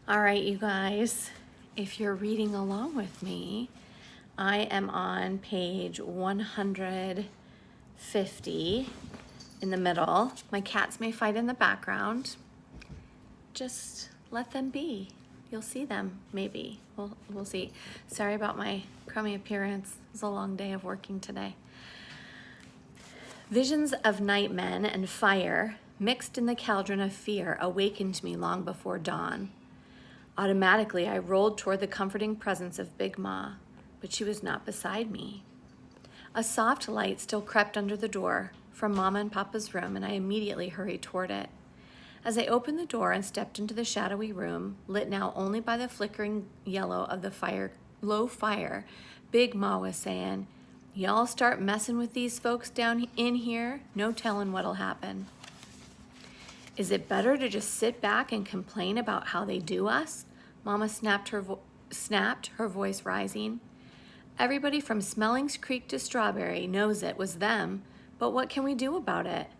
All right, you guys, if you're reading along with me, I am on page 150 in the middle. My cats may fight in the background. Just let them be. You'll see them, maybe. We'll see. Sorry about my crummy appearance. It was a long day of working today. Visions of nightmen and fire mixed in the cauldron of fear awakened me long before dawn. Automatically, I rolled toward the comforting presence of Big Ma, but she was not beside me. A soft light still crept under the door from Mama and Papa's room, and I immediately hurried toward it. As I opened the door and stepped into the shadowy room, lit now only by the flickering yellow of the low fire, Big Ma was saying, "Y'all start messing with these folks down in here, no telling what'll happen." "Is it better to just sit back and complain about how they do us?" Mama snapped, her voice rising. "Everybody from Smellings Creek to Strawberry knows it was them, but what can we do about it?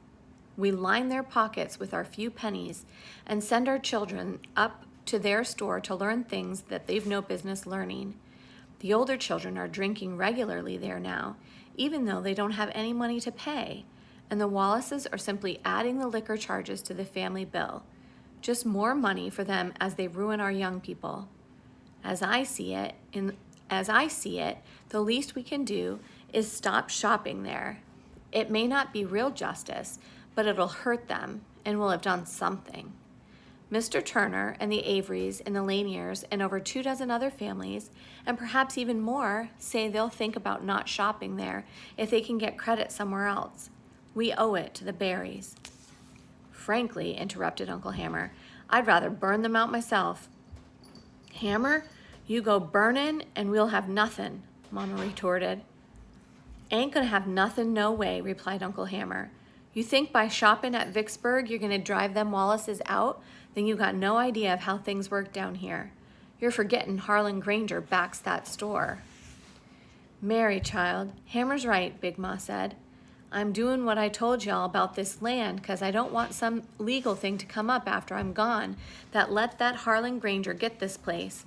We line their pockets with our few pennies and send our children up to their store to learn things that they've no business learning. The older children are drinking regularly there now, even though they don't have any money to pay, and the Wallaces are simply adding the liquor charges to the family bill. Just more money for them as they ruin our young people. As I see it, the least we can do is stop shopping there. It may not be real justice, but it'll hurt them, and we'll have done something. Mr. Turner and the Averys and the Laniers and over 24 other families, and perhaps even more, say they'll think about not shopping there if they can get credit somewhere else. We owe it to the Barrys." "Frankly," interrupted Uncle Hammer, "I'd rather burn them out myself." "Hammer, you go burnin' and we'll have nothin'," Mama retorted. "Ain't gonna have nothin' no way," replied Uncle Hammer. "You think by shopping at Vicksburg you're gonna drive them Wallaces out? Then you got no idea of how things work down here. You're forgetting Harlan Granger backs that store." "Mary, child, Hammer's right," Big Ma said. "I'm doing what I told y'all about this land because I don't want some legal thing to come up after I'm gone that let that Harlan Granger get this place.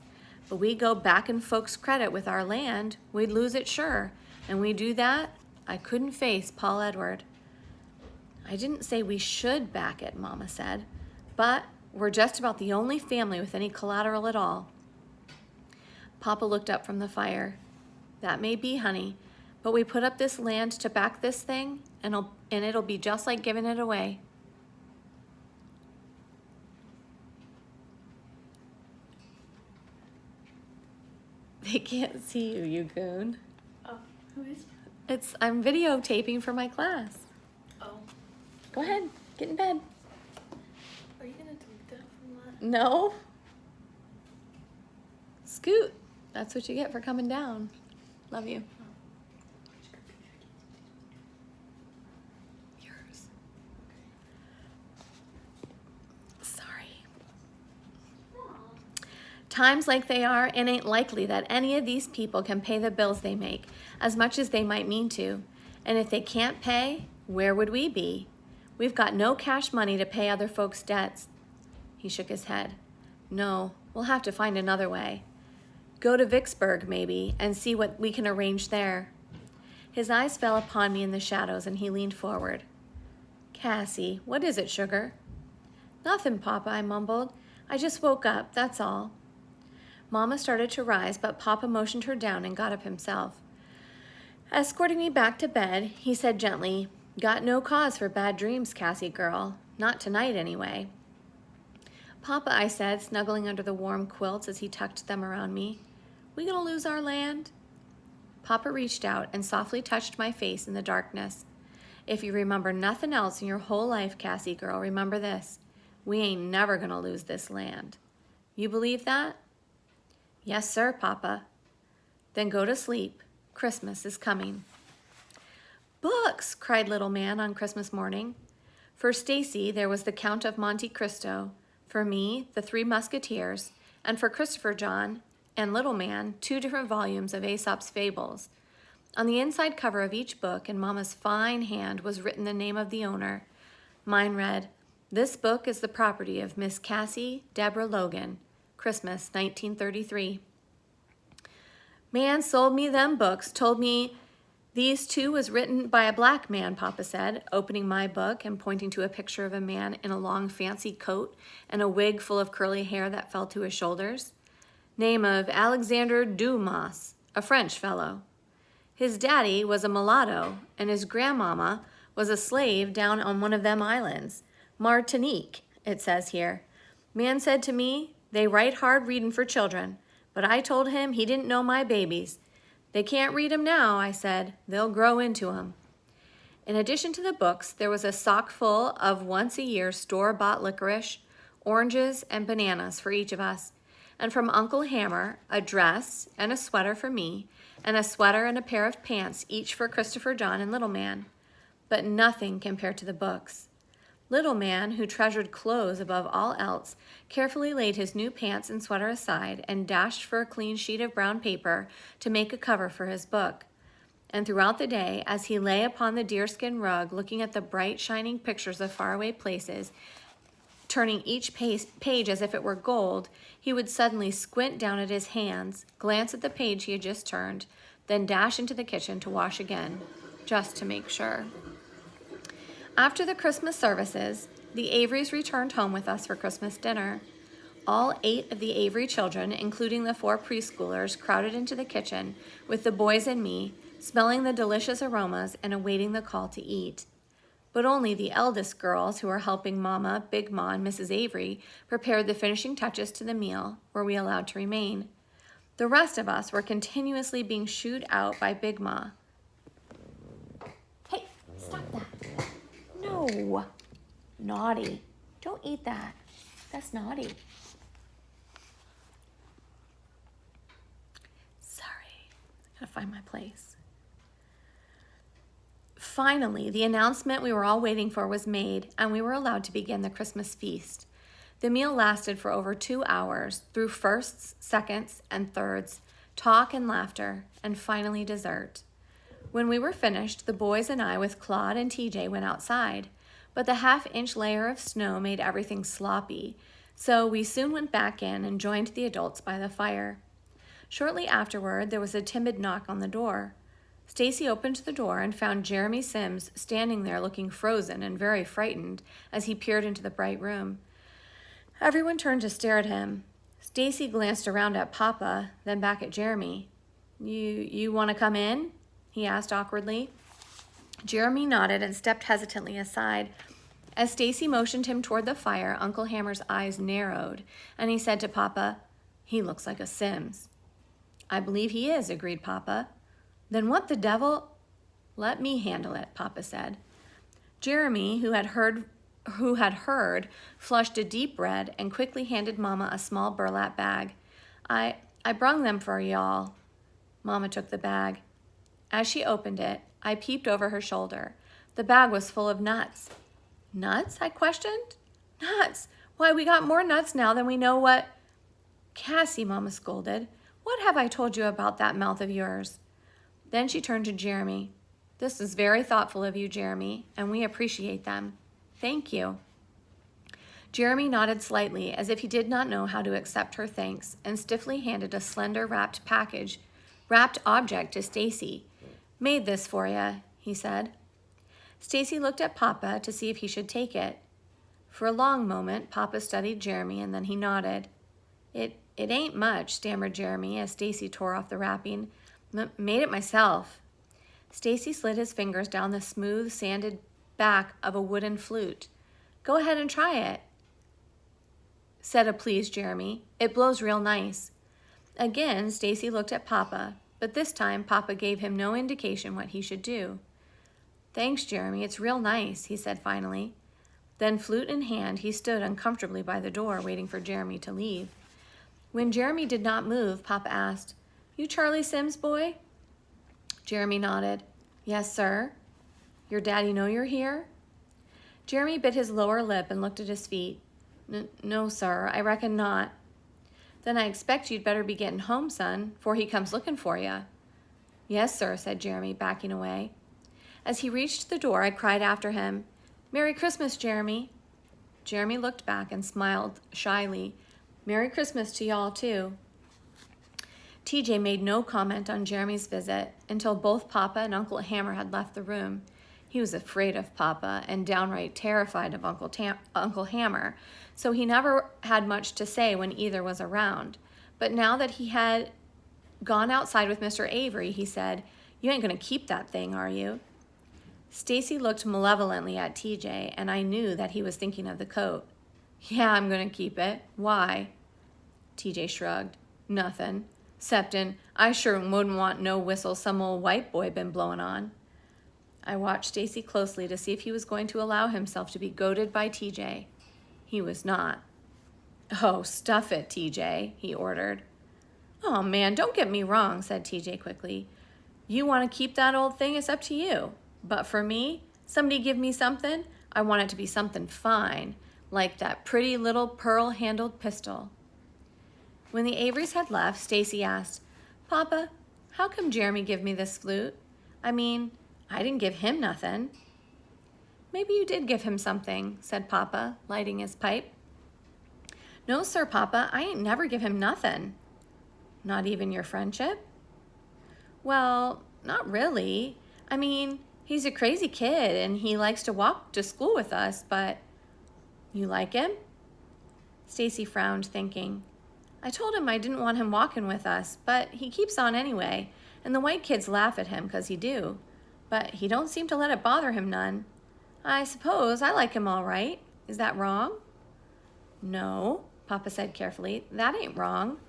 But we go backing folks' credit with our land, we'd lose it sure. And we do that, I couldn't face Paul Edward." "I didn't say we should back it," Mama said, "but we're just about the only family with any collateral at all." Papa looked up from the fire. "That may be, honey, but we put up this land to back this thing, and it'll be just like giving it away." "They can't see you, you goon." Oh, who is? I'm videotaping for my class. Oh. Go ahead, get in bed. Are you gonna delete that from that? No. Scoot. That's what you get for coming down. Love you. Yours. Sorry. Times like they are, it ain't likely that any of these people can pay the bills they make, as much as they might mean to. And if they can't pay, where would we be? We've got no cash money to pay other folks' debts. He shook his head. "No, we'll have to find another way. Go to Vicksburg, maybe, and see what we can arrange there." His eyes fell upon me in the shadows, and he leaned forward. "Cassie, what is it, sugar?" "Nothing, Papa," I mumbled. "I just woke up, that's all." Mama started to rise, but Papa motioned her down and got up himself. Escorting me back to bed, he said gently, "Got no cause for bad dreams, Cassie girl. Not tonight, anyway." "Papa," I said, snuggling under the warm quilts as he tucked them around me, "we gonna lose our land?" Papa reached out and softly touched my face in the darkness. "If you remember nothing else in your whole life, Cassie girl, remember this. We ain't never gonna lose this land. You believe that?" "Yes, sir, Papa." "Then go to sleep. Christmas is coming." "Books!" cried little man on Christmas morning. For Stacy, there was the Count of Monte Cristo. For me, the Three Musketeers, and for Christopher John and little man, 2 different volumes of Aesop's Fables. On the inside cover of each book, in Mama's fine hand, was written the name of the owner. Mine read, "This book is the property of Miss Cassie Deborah Logan, Christmas, 1933. Man sold me them books, told me these two was written by a black man, Papa said, opening my book and pointing to a picture of a man in a long fancy coat and a wig full of curly hair that fell to his shoulders. Name of Alexander Dumas, a French fellow. His daddy was a mulatto, and his grandmama was a slave down on one of them islands. Martinique, it says here. Man said to me, they write hard readin' for children, but I told him he didn't know my babies. They can't read 'em now, I said. They'll grow into 'em. In addition to the books, there was a sock full of once-a-year store-bought licorice, oranges, and bananas for each of us, and from Uncle Hammer, a dress and a sweater for me, and a sweater and a pair of pants, each for Christopher John and Little Man. But nothing compared to the books. Little Man, who treasured clothes above all else, carefully laid his new pants and sweater aside and dashed for a clean sheet of brown paper to make a cover for his book. And throughout the day, as he lay upon the deerskin rug looking at the bright, shining pictures of faraway places, turning each page as if it were gold, he would suddenly squint down at his hands, glance at the page he had just turned, then dash into the kitchen to wash again, just to make sure. After the Christmas services, the Averys returned home with us for Christmas dinner. All 8 of the Avery children, including the 4 preschoolers, crowded into the kitchen with the boys and me, smelling the delicious aromas and awaiting the call to eat. But only the eldest girls, who were helping Mama, Big Ma, and Mrs. Avery, prepared the finishing touches to the meal, were we allowed to remain. The rest of us were continuously being shooed out by Big Ma. Hey, stop that. No. Naughty. Don't eat that. That's naughty. Sorry. I gotta find my place. Finally, the announcement we were all waiting for was made, and we were allowed to begin the Christmas feast. The meal lasted for over 2 hours, through firsts, seconds, and thirds, talk and laughter, and finally dessert. When we were finished, the boys and I with Claude and TJ went outside, but the half-inch layer of snow made everything sloppy, so we soon went back in and joined the adults by the fire. Shortly afterward, there was a timid knock on the door. Stacy opened the door and found Jeremy Sims standing there looking frozen and very frightened as he peered into the bright room. Everyone turned to stare at him. Stacy glanced around at Papa, then back at Jeremy. You want to come in?" he asked awkwardly. Jeremy nodded and stepped hesitantly aside. As Stacy motioned him toward the fire, Uncle Hammer's eyes narrowed, and he said to Papa, "He looks like a Sims." "I believe he is," agreed Papa. "Then what the devil—" "Let me handle it," Papa said. Jeremy, who had heard, flushed a deep red and quickly handed Mama a small burlap bag. I brung them for y'all." Mama took the bag. As she opened it, I peeped over her shoulder. The bag was full of nuts. "Nuts?" I questioned. "Nuts! Why, we got more nuts now than we know what—" "Cassie," Mama scolded, "what have I told you about that mouth of yours?" Then she turned to Jeremy. "This is very thoughtful of you, Jeremy, and we appreciate them. Thank you." Jeremy nodded slightly as if he did not know how to accept her thanks and stiffly handed a slender wrapped object to Stacy. "Made this for ya," he said. Stacy looked at Papa to see if he should take it. For a long moment, Papa studied Jeremy and then he nodded. It ain't much," stammered Jeremy as Stacy tore off the wrapping. "Made it myself." Stacy slid his fingers down the smooth, sanded back of a wooden flute. "Go ahead and try it," said a pleased Jeremy. "It blows real nice." Again, Stacy looked at Papa, but this time Papa gave him no indication what he should do. "Thanks, Jeremy, it's real nice," he said finally. Then, flute in hand, he stood uncomfortably by the door, waiting for Jeremy to leave. When Jeremy did not move, Papa asked, "You Charlie Sims' boy?" Jeremy nodded. "Yes, sir." "Your daddy know you're here?" Jeremy bit his lower lip and looked at his feet. No, sir, I reckon not." "Then I expect you'd better be getting home, son, 'fore he comes looking for you." "Yes, sir," said Jeremy, backing away. As he reached the door, I cried after him, "Merry Christmas, Jeremy." Jeremy looked back and smiled shyly. Merry Christmas to y'all, too. TJ made no comment on Jeremy's visit until both Papa and Uncle Hammer had left the room. He was afraid of Papa and downright terrified of Uncle Hammer, so he never had much to say when either was around. But now that he had gone outside with Mr. Avery, he said, "You ain't gonna keep that thing, are you?" Stacy looked malevolently at TJ, and I knew that he was thinking of the coat. "Yeah, I'm gonna keep it. Why?" TJ shrugged. "Nothin'. 'Ceptin', I sure wouldn't want no whistle some old white boy been blowin' on." I watched Stacy closely to see if he was going to allow himself to be goaded by TJ. He was not. "Oh, stuff it, TJ," he ordered. "Oh, man, don't get me wrong," said TJ quickly. "You want to keep that old thing, it's up to you. But for me, somebody give me something, I want it to be something fine, like that pretty little pearl-handled pistol." When the Averys had left, Stacy asked, "Papa, how come Jeremy give me this flute? I mean, I didn't give him nothing." "Maybe you did give him something," said Papa, lighting his pipe. "No, sir, Papa, I ain't never give him nothing." "Not even your friendship?" "Well, not really. I mean, he's a crazy kid and he likes to walk to school with us, but..." "You like him?" Stacy frowned, thinking. "I told him I didn't want him walking with us, but he keeps on anyway, and the white kids laugh at him 'cause he do. But he don't seem to let it bother him none. I suppose I like him all right. Is that wrong?" "No," Papa said carefully, "that ain't wrong."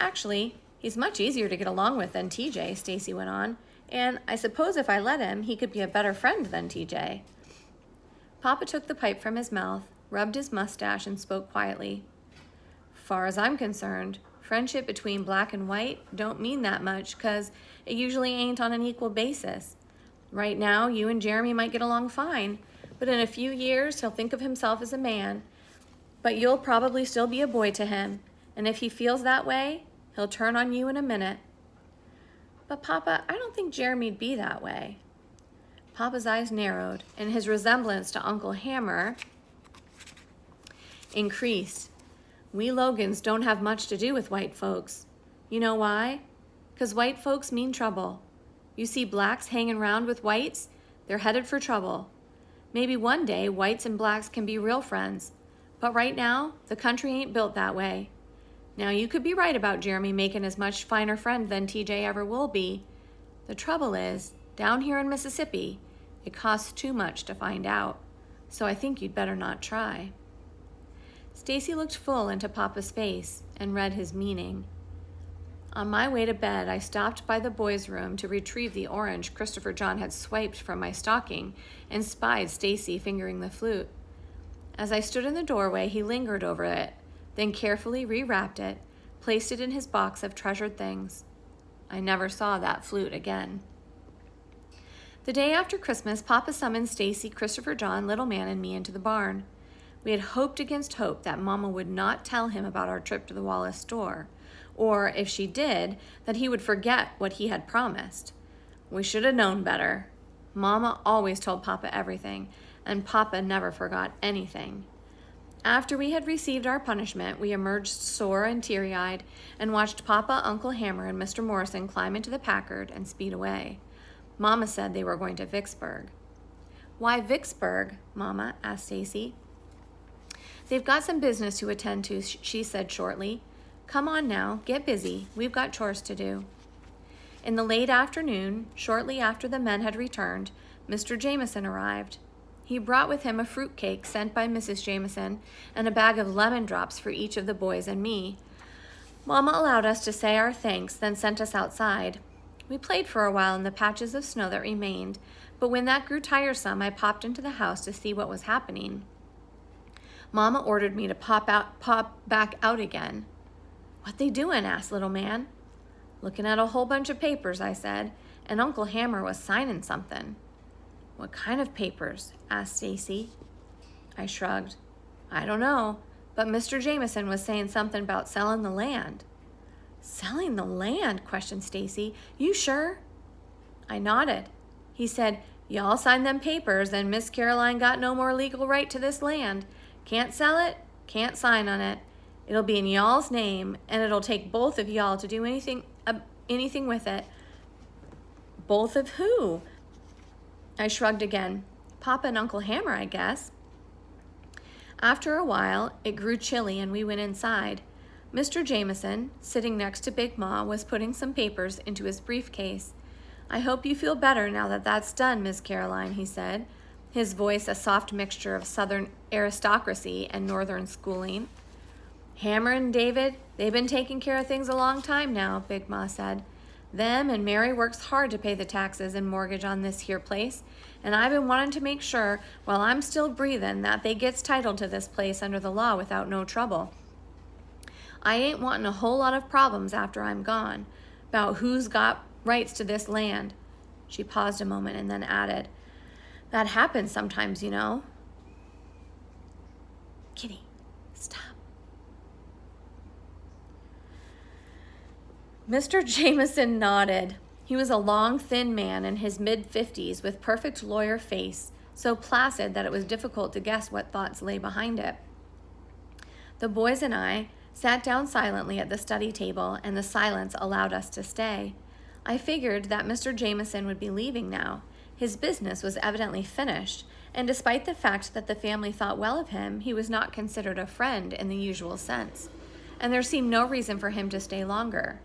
"Actually, he's much easier to get along with than TJ," Stacy went on, "and I suppose if I let him, he could be a better friend than TJ." Papa took the pipe from his mouth, rubbed his mustache, and spoke quietly. "Far as I'm concerned, friendship between black and white don't mean that much 'cause it usually ain't on an equal basis. Right now, you and Jeremy might get along fine, but in a few years, he'll think of himself as a man. But you'll probably still be a boy to him, and if he feels that way, he'll turn on you in a minute." "But Papa, I don't think Jeremy'd be that way." Papa's eyes narrowed, and his resemblance to Uncle Hammer increased. "We Logans don't have much to do with white folks. You know why? 'Cause white folks mean trouble. You see blacks hanging around with whites, they're headed for trouble. Maybe one day whites and blacks can be real friends, but right now, the country ain't built that way. Now, you could be right about Jeremy making as much finer friend than TJ ever will be. The trouble is, down here in Mississippi, it costs too much to find out, so I think you'd better not try." Stacy looked full into Papa's face and read his meaning. On my way to bed, I stopped by the boys' room to retrieve the orange Christopher John had swiped from my stocking and spied Stacy fingering the flute. As I stood in the doorway, he lingered over it, then carefully rewrapped it, placed it in his box of treasured things. I never saw that flute again. The day after Christmas, Papa summoned Stacy, Christopher John, Little Man, and me into the barn. We had hoped against hope that Mama would not tell him about our trip to the Wallace store, or if she did, that he would forget what he had promised. We should have known better. Mama always told Papa everything, and Papa never forgot anything. After we had received our punishment, we emerged sore and teary-eyed and watched Papa, Uncle Hammer, and Mr. Morrison climb into the Packard and speed away. Mama said they were going to Vicksburg. "Why Vicksburg, Mama?" asked Stacy. "They've got some business to attend to," she said shortly. "Come on now, get busy. We've got chores to do." In the late afternoon, shortly after the men had returned, Mr. Jameson arrived. He brought with him a fruitcake sent by Mrs. Jameson and a bag of lemon drops for each of the boys and me. Mama allowed us to say our thanks, then sent us outside. We played for a while in the patches of snow that remained, but when that grew tiresome, I popped into the house to see what was happening. Mama ordered me to pop back out again. "What they doing?" asked Little Man. "Looking at a whole bunch of papers," I said, "and Uncle Hammer was signing something." "What kind of papers?" asked Stacy. I shrugged. "I don't know, but Mr. Jameson was saying something about selling the land." "Selling the land?" questioned Stacy. "You sure?" I nodded. He said, "Y'all signed them papers and Miss Caroline got no more legal right to this land. Can't sell it, can't sign on it. It'll be in y'all's name, and it'll take both of y'all to do anything with it. Both of who? I shrugged again. Papa and Uncle Hammer, I guess. After a while, it grew chilly and we went inside. Mr. Jameson, sitting next to Big Ma, was putting some papers into his briefcase. I hope you feel better now that that's done, Miss Caroline, he said, his voice a soft mixture of Southern aristocracy and Northern schooling. Hammer and David, they've been taking care of things a long time now, Big Ma said. Them and Mary works hard to pay the taxes and mortgage on this here place, and I've been wanting to make sure, while I'm still breathing, that they gets title to this place under the law without no trouble. I ain't wanting a whole lot of problems after I'm gone, about who's got rights to this land. She paused a moment and then added, that happens sometimes, you know. Kitty, stop. Mr. Jameson nodded. He was a long, thin man in his mid-50s with perfect lawyer face, so placid that it was difficult to guess what thoughts lay behind it. The boys and I sat down silently at the study table, and the silence allowed us to stay. I figured that Mr. Jameson would be leaving now. His business was evidently finished, and despite the fact that the family thought well of him, he was not considered a friend in the usual sense, and there seemed no reason for him to stay longer.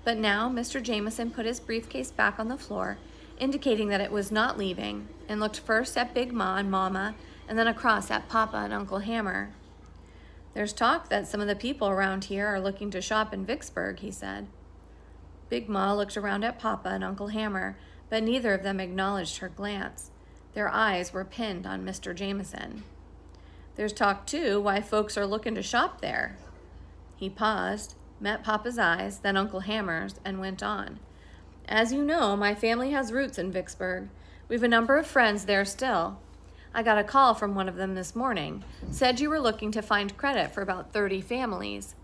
But now Mr. Jameson put his briefcase back on the floor, indicating that it was not leaving, and looked first at Big Ma and Mama, and then across at Papa and Uncle Hammer. There's talk that some of the people around here are looking to shop in Vicksburg, he said. Big Ma looked around at Papa and Uncle Hammer, but neither of them acknowledged her glance. Their eyes were pinned on Mr. Jameson. There's talk, too, why folks are looking to shop there. He paused, met Papa's eyes, then Uncle Hammer's, and went on. As you know, my family has roots in Vicksburg. We've a number of friends there still. I got a call from one of them this morning. Said you were looking to find credit for about 30 families.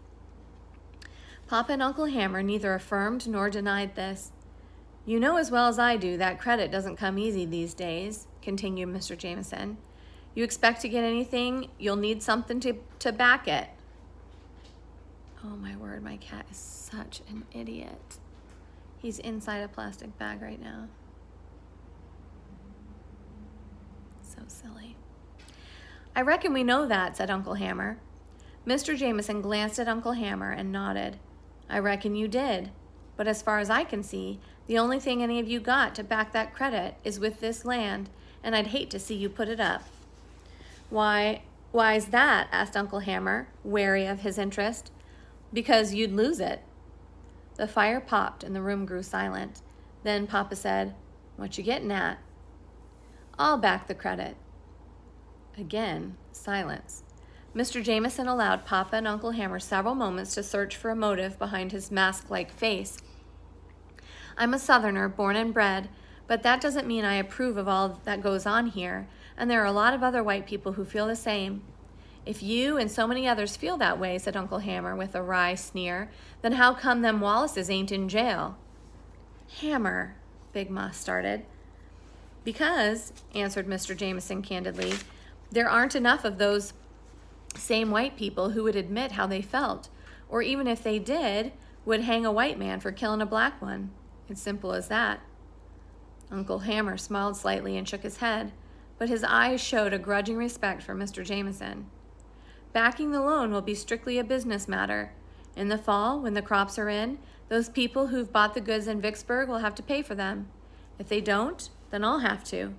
Papa and Uncle Hammer neither affirmed nor denied this. You know as well as I do that credit doesn't come easy these days, continued Mr. Jameson. You expect to get anything, you'll need something to back it. Oh my word, my cat is such an idiot. He's inside a plastic bag right now. So silly. I reckon we know that, said Uncle Hammer. Mr. Jameson glanced at Uncle Hammer and nodded. I reckon you did. But as far as I can see, the only thing any of you got to back that credit is with this land, and I'd hate to see you put it up. Why's that? Asked Uncle Hammer, wary of his interest. Because you'd lose it. The fire popped and the room grew silent. Then Papa said, What you getting at? I'll back the credit. Again, silence. Mr. Jameson allowed Papa and Uncle Hammer several moments to search for a motive behind his mask-like face. I'm a Southerner, born and bred, but that doesn't mean I approve of all that goes on here, and there are a lot of other white people who feel the same. If you and so many others feel that way, said Uncle Hammer with a wry sneer, then how come them Wallaces ain't in jail? Hammer, Big Ma started. Because, answered Mr. Jameson candidly, there aren't enough of those same white people who would admit how they felt, or even if they did, would hang a white man for killing a black one. It's simple as that. Uncle Hammer smiled slightly and shook his head, but his eyes showed a grudging respect for Mr. Jameson. Backing the loan will be strictly a business matter. In the fall, when the crops are in, those people who've bought the goods in Vicksburg will have to pay for them. If they don't, then I'll have to.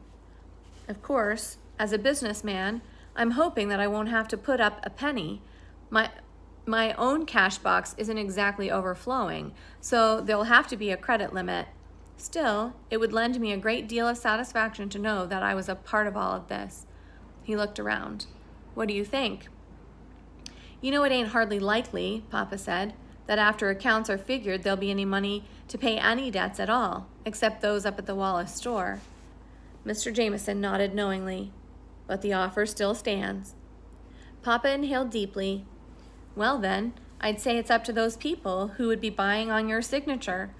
Of course, as a businessman, I'm hoping that I won't have to put up a penny. My own cash box isn't exactly overflowing, so there'll have to be a credit limit. Still, it would lend me a great deal of satisfaction to know that I was a part of all of this. He looked around. What do you think? You know it ain't hardly likely, Papa said, that after accounts are figured there'll be any money to pay any debts at all, except those up at the Wallace store. Mr. Jameson nodded knowingly. But the offer still stands. Papa inhaled deeply. Well then, I'd say it's up to those people who would be buying on your signature.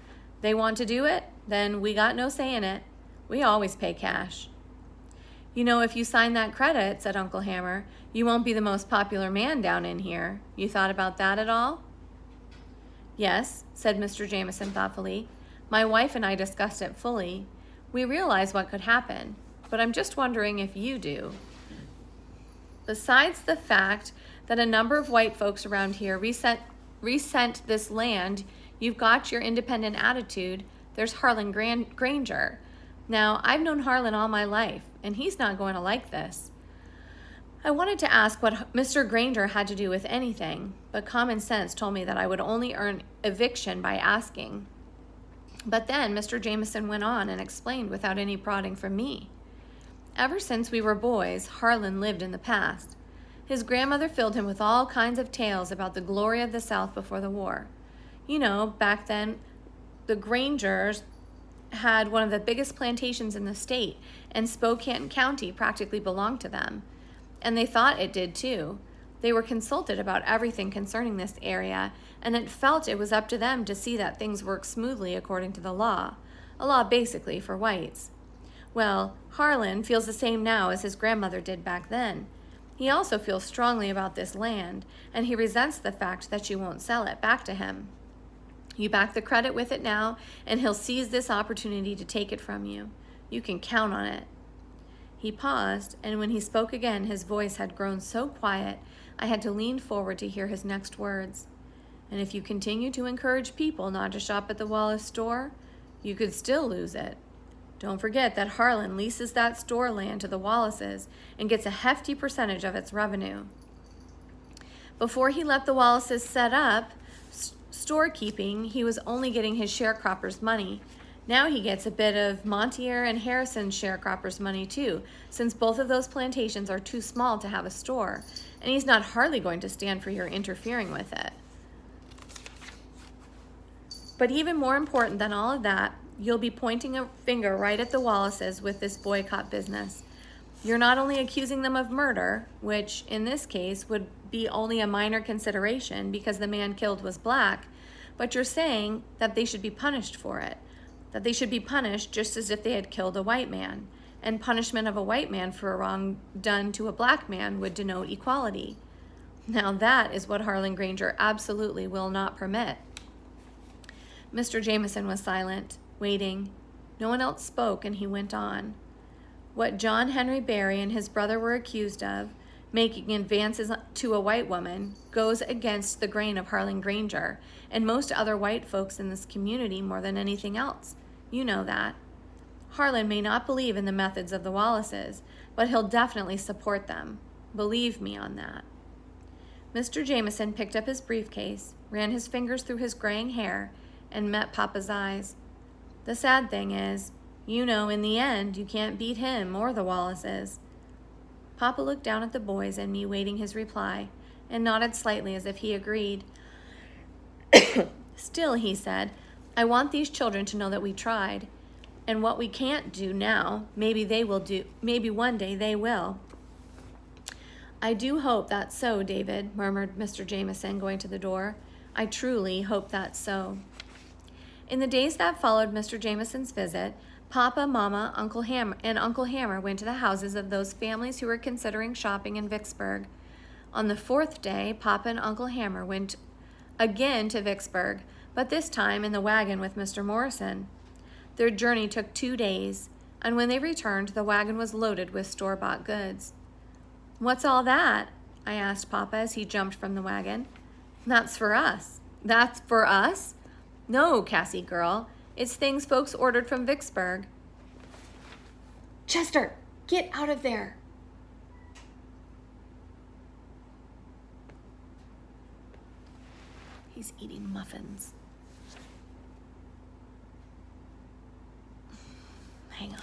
They want to do it, then we got no say in it. We always pay cash. You know, if you sign that credit, said Uncle Hammer, you won't be the most popular man down in here. You thought about that at all? Yes, said Mr. Jameson thoughtfully. My wife and I discussed it fully. We realize what could happen, but I'm just wondering if you do. Besides the fact that a number of white folks around here resent this land, you've got your independent attitude, there's Harlan Granger. Now, I've known Harlan all my life, and he's not going to like this. I wanted to ask what Mr. Granger had to do with anything, but common sense told me that I would only earn eviction by asking. But then Mr. Jameson went on and explained without any prodding from me. Ever since we were boys, Harlan lived in the past. His grandmother filled him with all kinds of tales about the glory of the South before the war. You know, back then, the Grangers had one of the biggest plantations in the state, and Spokane County practically belonged to them. And they thought it did too. They were consulted about everything concerning this area, and it felt it was up to them to see that things worked smoothly according to the law, a law basically for whites. Well, Harlan feels the same now as his grandmother did back then. He also feels strongly about this land, and he resents the fact that you won't sell it back to him. You back the credit with it now, and he'll seize this opportunity to take it from you. You can count on it. He paused, and when he spoke again, his voice had grown so quiet, I had to lean forward to hear his next words. And if you continue to encourage people not to shop at the Wallace store, you could still lose it. Don't forget that Harlan leases that store land to the Wallaces and gets a hefty percentage of its revenue. Before he let the Wallaces set up storekeeping, he was only getting his sharecroppers' money. Now he gets a bit of Montier and Harrison's sharecroppers' money too, since both of those plantations are too small to have a store, and he's not hardly going to stand for your interfering with it. But even more important than all of that, you'll be pointing a finger right at the Wallaces with this boycott business. You're not only accusing them of murder, which in this case would be only a minor consideration because the man killed was black, but you're saying that they should be punished for it, that they should be punished just as if they had killed a white man, and punishment of a white man for a wrong done to a black man would denote equality. Now that is what Harlan Granger absolutely will not permit. Mr. Jameson was silent, waiting. No one else spoke, and he went on. What John Henry Barry and his brother were accused of, making advances to a white woman, goes against the grain of Harlan Granger and most other white folks in this community more than anything else. You know that. Harlan may not believe in the methods of the Wallaces, but he'll definitely support them. Believe me on that. Mr. Jameson picked up his briefcase, ran his fingers through his graying hair, and met Papa's eyes. The sad thing is, you know, in the end, you can't beat him or the Wallaces. Papa looked down at the boys and me waiting his reply, and nodded slightly as if he agreed. Still, he said, I want these children to know that we tried, and what we can't do now, maybe they will do, maybe one day they will. I do hope that's so, David, murmured Mr. Jameson, going to the door. I truly hope that's so. In the days that followed Mr. Jameson's visit, Papa, Mama, Uncle Hammer went to the houses of those families who were considering shopping in Vicksburg. On the fourth day, Papa and Uncle Hammer went again to Vicksburg, but this time in the wagon with Mr. Morrison. Their journey took 2 days, and when they returned, the wagon was loaded with store-bought goods. What's all that? I asked Papa as he jumped from the wagon. That's for us. That's for us? No, Cassie girl. It's things folks ordered from Vicksburg. Chester, get out of there. He's eating muffins. Hang on.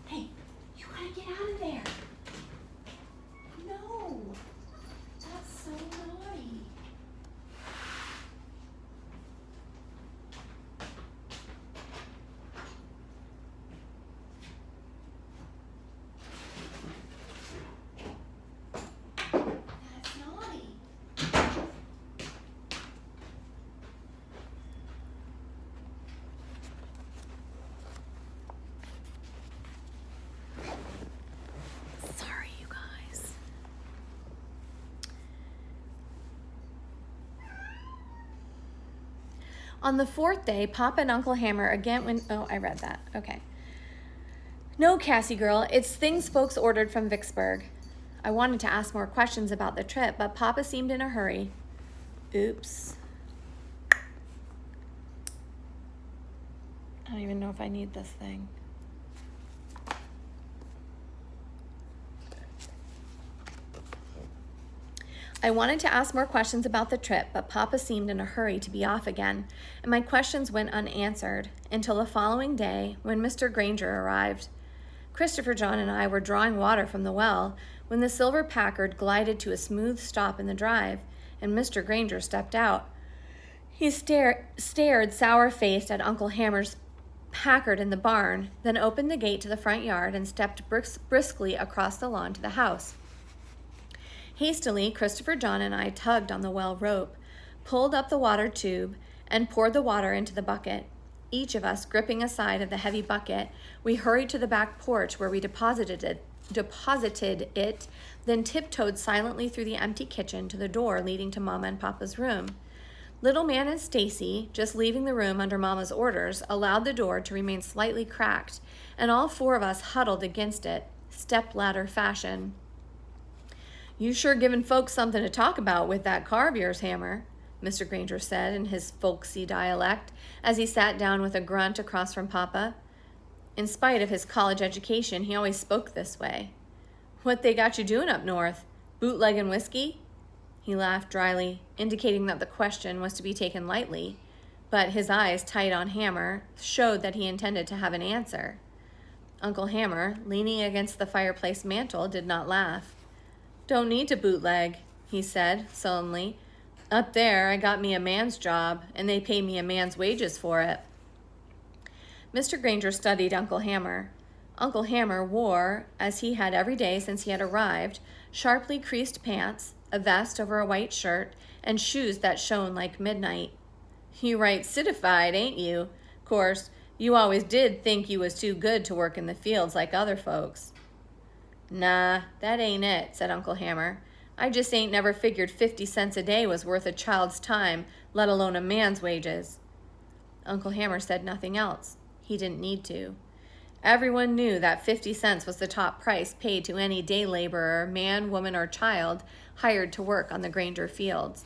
Hey, you gotta get out of there. No, that's so naughty. On the fourth day, Papa and Uncle Hammer again went. Oh, I read that. Okay. No, Cassie girl, it's things folks ordered from Vicksburg. I wanted to ask more questions about the trip, but Papa seemed in a hurry. Oops. I don't even know if I need this thing. I wanted to ask more questions about the trip, but Papa seemed in a hurry to be off again, and my questions went unanswered until the following day when Mr. Granger arrived. Christopher John and I were drawing water from the well when the silver Packard glided to a smooth stop in the drive, and Mr. Granger stepped out. He stared sour-faced at Uncle Hammer's Packard in the barn, then opened the gate to the front yard and stepped briskly across the lawn to the house. Hastily, Christopher John and I tugged on the well rope, pulled up the water tube, and poured the water into the bucket. Each of us gripping a side of the heavy bucket, we hurried to the back porch where we deposited it, then tiptoed silently through the empty kitchen to the door leading to Mama and Papa's room. Little Man and Stacy, just leaving the room under Mama's orders, allowed the door to remain slightly cracked, and all four of us huddled against it, stepladder fashion. You sure giving folks something to talk about with that car of yours, Hammer, Mr. Granger said in his folksy dialect as he sat down with a grunt across from Papa. In spite of his college education, he always spoke this way. What they got you doing up north? Bootlegging whiskey? He laughed dryly, indicating that the question was to be taken lightly, but his eyes, tight on Hammer, showed that he intended to have an answer. Uncle Hammer, leaning against the fireplace mantel, did not laugh. Don't need to bootleg, he said sullenly. Up there, I got me a man's job, and they pay me a man's wages for it. Mr. Granger studied Uncle Hammer. Uncle Hammer wore, as he had every day since he had arrived, sharply creased pants, a vest over a white shirt, and shoes that shone like midnight. You right citified, ain't you? Course, you always did think you was too good to work in the fields like other folks. Nah, that ain't it, said Uncle Hammer. I just ain't never figured 50 cents a day was worth a child's time, let alone a man's wages. Uncle Hammer said nothing else. He didn't need to. Everyone knew that 50 cents was the top price paid to any day laborer, man, woman, or child hired to work on the Granger fields.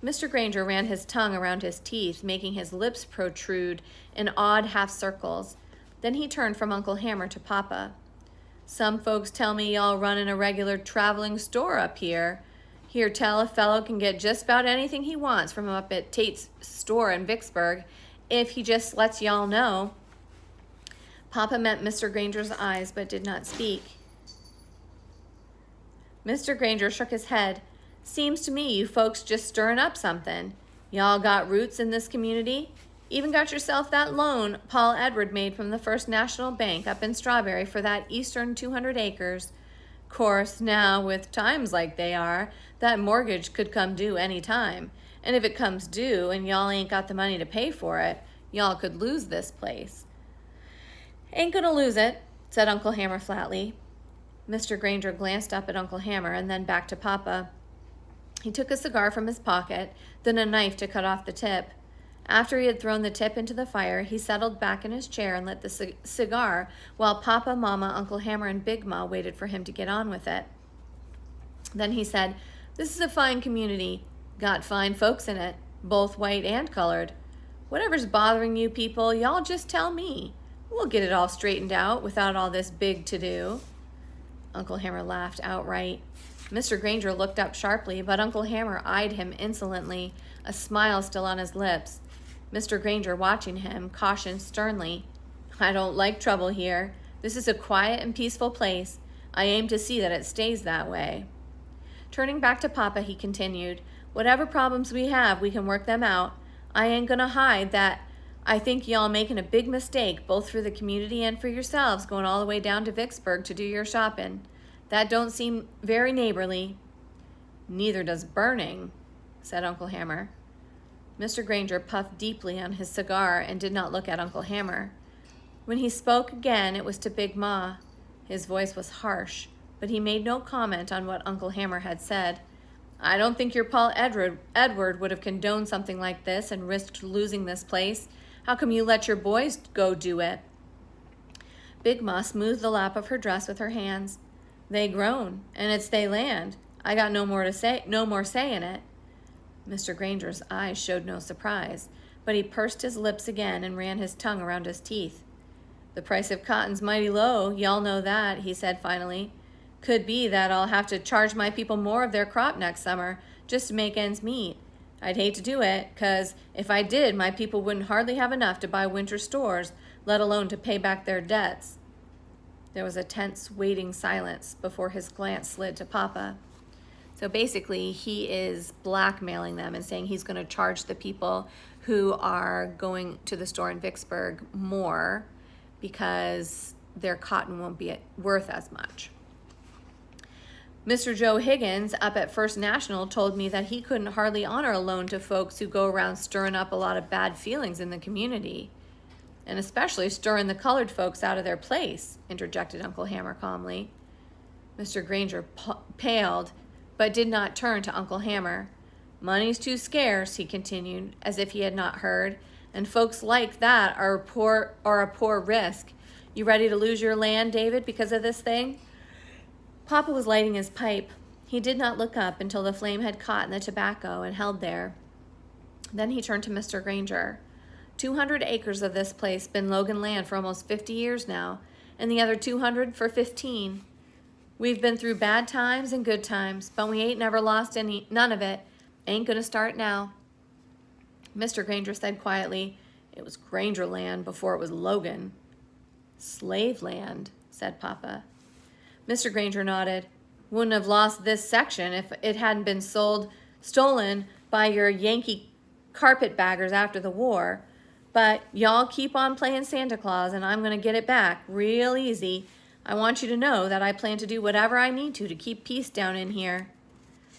Mr. Granger ran his tongue around his teeth, making his lips protrude in odd half circles. Then he turned from Uncle Hammer to Papa. Some folks tell me y'all running a regular traveling store up here. Here tell a fellow can get just about anything he wants from up at Tate's store in Vicksburg if he just lets y'all know. Papa met Mr. Granger's eyes but did not speak. Mr. Granger shook his head. Seems to me you folks just stirring up something. Y'all got roots in this community? Even got yourself that loan Paul Edward made from the First National Bank up in Strawberry for that eastern 200 acres. Course, now, with times like they are, that mortgage could come due any time. And if it comes due and y'all ain't got the money to pay for it, y'all could lose this place. Ain't gonna lose it, said Uncle Hammer flatly. Mr. Granger glanced up at Uncle Hammer and then back to Papa. He took a cigar from his pocket, then a knife to cut off the tip. After he had thrown the tip into the fire, he settled back in his chair and lit the cigar while Papa, Mama, Uncle Hammer, and Big Ma waited for him to get on with it. Then he said, This is a fine community. Got fine folks in it, both white and colored. Whatever's bothering you people, y'all just tell me. We'll get it all straightened out without all this big to-do. Uncle Hammer laughed outright. Mr. Granger looked up sharply, but Uncle Hammer eyed him insolently, a smile still on his lips. Mr. Granger, watching him, cautioned sternly, I don't like trouble here. This is a quiet and peaceful place. I aim to see that it stays that way. Turning back to Papa, he continued, Whatever problems we have, we can work them out. I ain't gonna hide that I think y'all making a big mistake, both for the community and for yourselves, going all the way down to Vicksburg to do your shopping. That don't seem very neighborly. Neither does burning, said Uncle Hammer. Mr. Granger puffed deeply on his cigar and did not look at Uncle Hammer. When he spoke again, it was to Big Ma. His voice was harsh, but he made no comment on what Uncle Hammer had said. I don't think your Paul Edward would have condoned something like this and risked losing this place. How come you let your boys go do it? Big Ma smoothed the lap of her dress with her hands. They grown, and it's they land. I got no more say in it. Mr. Granger's eyes showed no surprise, but he pursed his lips again and ran his tongue around his teeth. The price of cotton's mighty low, y'all know that, he said finally. Could be that I'll have to charge my people more of their crop next summer just to make ends meet. I'd hate to do it, 'cause if I did, my people wouldn't hardly have enough to buy winter stores, let alone to pay back their debts. There was a tense, waiting silence before his glance slid to Papa. So basically, he is blackmailing them and saying he's going to charge the people who are going to the store in Vicksburg more because their cotton won't be worth as much. Mr. Joe Higgins up at First National told me that he couldn't hardly honor a loan to folks who go around stirring up a lot of bad feelings in the community. And especially stirring the colored folks out of their place, interjected Uncle Hammer calmly. Mr. Granger paled, but did not turn to Uncle Hammer. Money's too scarce, he continued, as if he had not heard, and folks like that are a poor risk. You ready to lose your land, David, because of this thing? Papa was lighting his pipe. He did not look up until the flame had caught in the tobacco and held there. Then he turned to Mr. Granger. 200 acres of this place been Logan land for almost 50 years now, and the other 200 for 15. We've been through bad times and good times, but we ain't never lost none of it. Ain't gonna start now. Mr. Granger said quietly, it was Granger land before it was Logan. Slave land, said Papa. Mr. Granger nodded. Wouldn't have lost this section if it hadn't been stolen by your Yankee carpetbaggers after the war. But y'all keep on playing Santa Claus and I'm gonna get it back real easy. I want you to know that I plan to do whatever I need to keep peace down in here.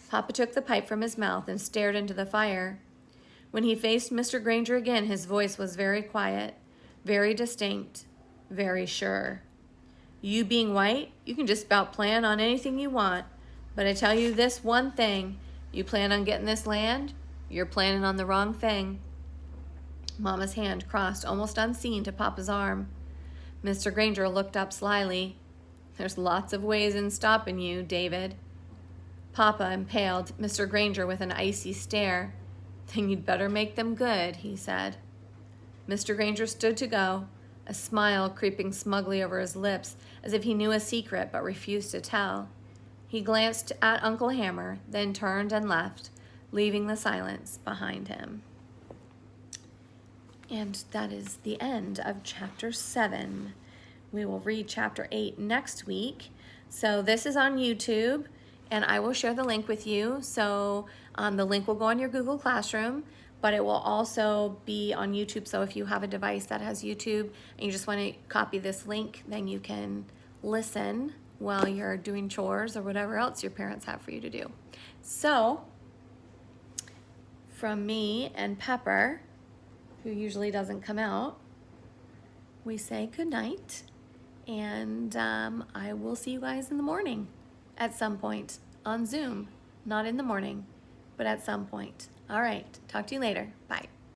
Papa took the pipe from his mouth and stared into the fire. When he faced Mr. Granger again, his voice was very quiet, very distinct, very sure. You being white, you can just about plan on anything you want. But I tell you this one thing, you plan on getting this land, you're planning on the wrong thing. Mama's hand crossed almost unseen to Papa's arm. Mr. Granger looked up slyly. There's lots of ways in stopping you, David. Papa impaled Mr. Granger with an icy stare. Then you'd better make them good, he said. Mr. Granger stood to go, a smile creeping smugly over his lips as if he knew a secret but refused to tell. He glanced at Uncle Hammer, then turned and left, leaving the silence behind him. And that is the end of chapter 7. We will read chapter 8 next week. So this is on YouTube, and I will share the link with you. So the link will go on your Google Classroom, but it will also be on YouTube. So if you have a device that has YouTube and you just want to copy this link, then you can listen while you're doing chores or whatever else your parents have for you to do. So from me and Pepper, who usually doesn't come out, we say good night, and I will see you guys in the morning at some point on Zoom. Not in the morning, but at some point. All right, talk to you later. Bye.